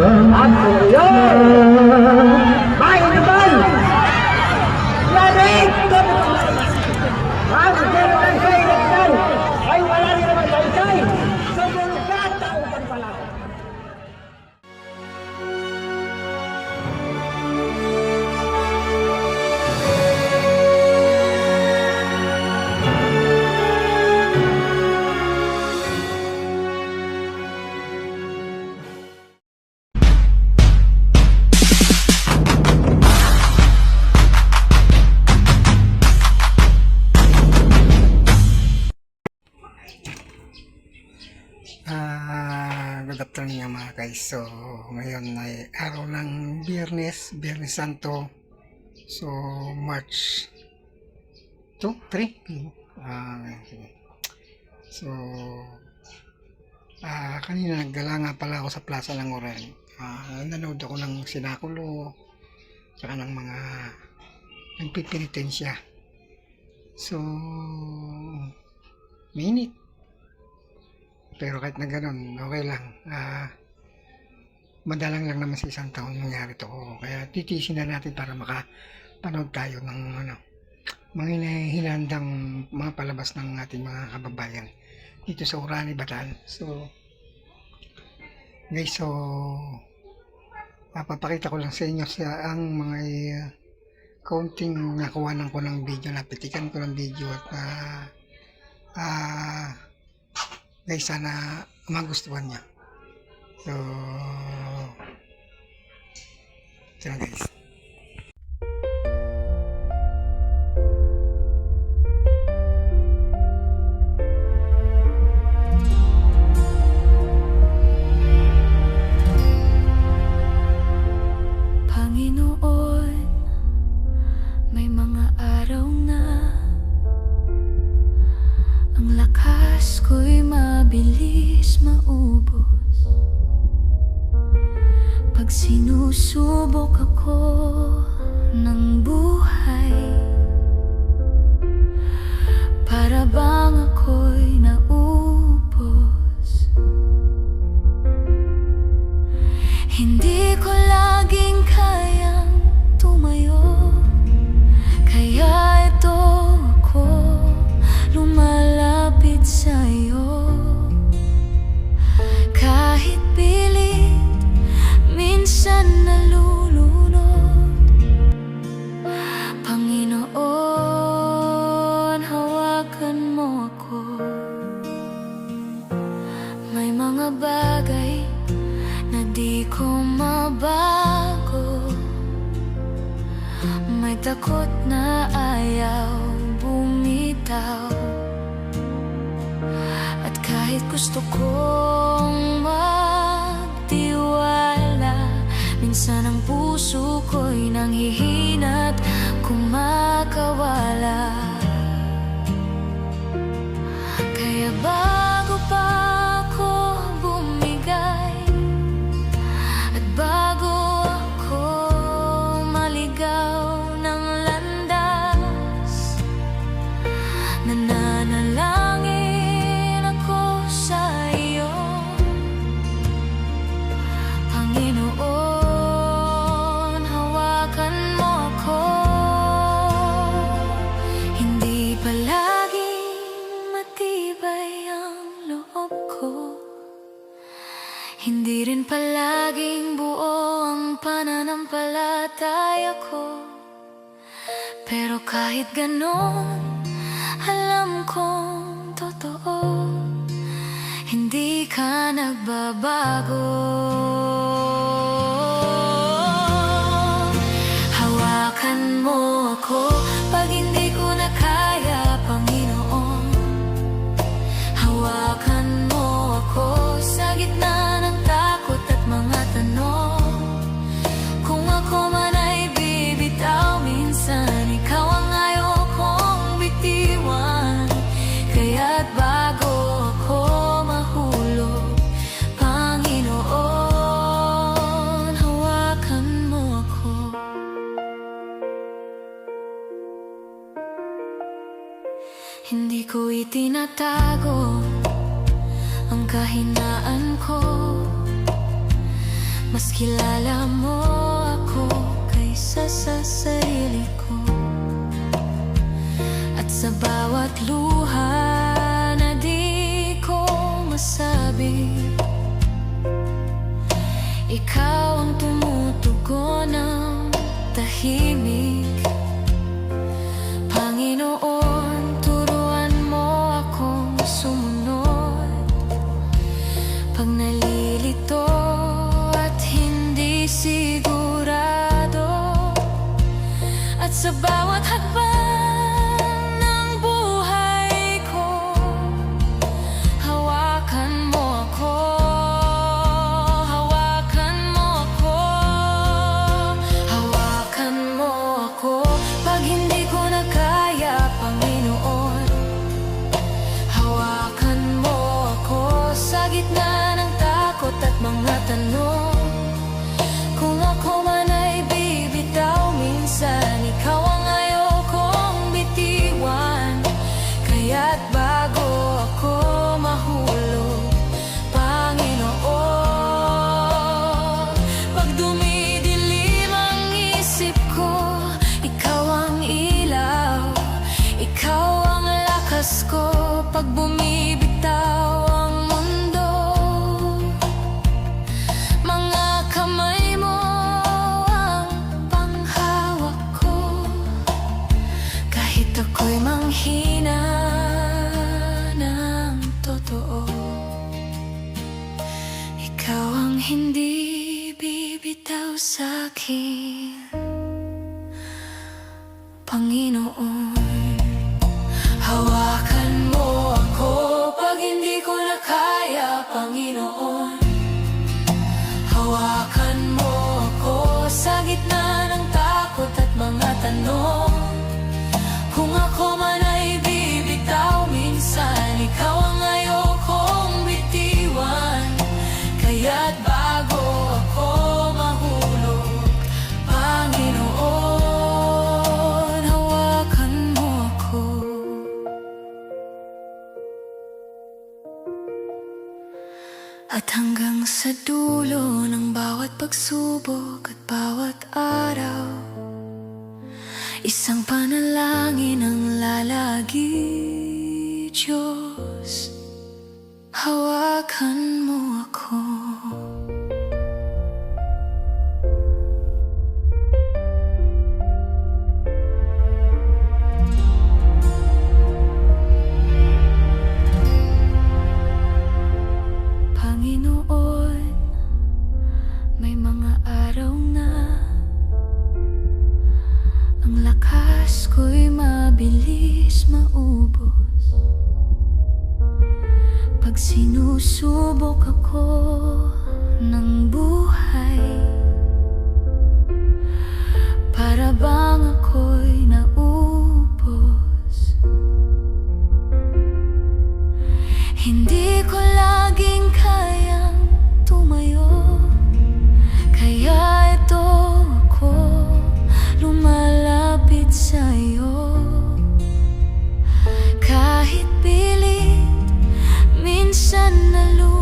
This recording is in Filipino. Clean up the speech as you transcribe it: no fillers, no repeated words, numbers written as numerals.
At yun! May naman! Yarik! Ang general sa eleksyon ay wala rin naman tayo sa mga katautan pala. Good afternoon nga mga guys. So ngayon ay araw ng Biyernes Santo. So March 2, 3. So kanina naggala nga pala ako sa Plaza ng Oran. Nanood ako ng sinakulo tsaka ng mga nagpipinitensya. So minute. Pero kahit na ganun, okay lang. Madalang lang naman sa isang taon nangyari ito. Kaya titiisin na natin para makapanood tayo ng mga hinandang mga palabas ng ating mga kababayan dito sa Orani, Bataan. So, guys, papakita ko lang sa inyo ang mga kaunting nakuhanan ko ng video, napitikan ko ng video at guys, sana magustuhan niya. So, ito na guys. Panginoon, may mga araw na ang lakas ko'y mabilis maubos. Pag sinusubok ako ng buhay, para bang ako'y naubos. Hindi ko laging kayang tumayo, kaya ito ako lumalapit sa'yo. Kahit pilit, minsan nalulunod. Panginoon, hawakan mo ako. May mga bagay na di ko mabago. May takot na ayaw bumitaw. At kahit gusto kong magtiwala, minsan ang puso ko'y nanghihina't kumakawala. Kaya bago pa ako bumigay at bago ako maligaw ng landas, nananalangin ako sa iyo. Panginoon, hawakan mo ako. Hindi palaging matibay ang loob ko, hindi rin palaging buo ang pananampalataya ko. Pero kahit ganon, alam kong totoo, hindi ka nagbabago. Hawakan mo ako pag hindi ko na kaya, Panginoon. Hawakan mo ako sa gitna ng takot at mga tanong. Kung ako man ay bibitaw, minsan ikaw ang ayaw kong bitiwan. Kaya't bago ako mahulog, Panginoon, hawakan mo ako. Hindi ko itinatago ang kahinaan ko. Mas kilala mo ako kaysa sa sarili ko. At sa bawat luha na di ko masabi, ikaw ang tumutugon ng tahimik. Panginoon, turuan mo akong sumunod pag nalilito at hindi sigurado. At sa bawat hakbang ng buhay ko, hawakan mo ako. Hawakan mo ako. Hawakan mo ako pag hindi ko na kaya, Panginoon. Hawakan mo ako sa gitna ng takot at mga tanong. Kung ako man ay bibitaw minsan, ikaw ang ayokong bitiwan. Kaya't bago ako mahulog, Panginoon, pag dumidilim ang isip ko, ikaw ang ilaw, ikaw ang lakas ko. Pag bumibitaw ang mundo, mga kamay mo ang panghawak ko. Kahit ako'y manghina ng totoo, ikaw ang hindi bibitaw sa'kin, Panginoon. Hawakan mo ako pag hindi ko na kaya, Panginoon. Hawakan mo ako sa gitna ng takot at mga tanong. Kung ako man ay bibitaw minsan, ikaw ang ayokong bitiwan. Kaya't bago ako mahulog, Panginoon, hawakan mo ako. At hanggang sa dulo ng bawat pagsubok at bawat araw, isang panalangin ang lalagi, Diyos. Hawakan mo ako. Panginoon, may mga araw na ang lakas ko'y mabilis maubos. Pag sinusubok ako ng buhay, para bang ako'y naubos. Hindi ko laging kayang tumayo, kaya ito ako lumalapit sa'yo. Kahit pilit, minsan nalulungkot,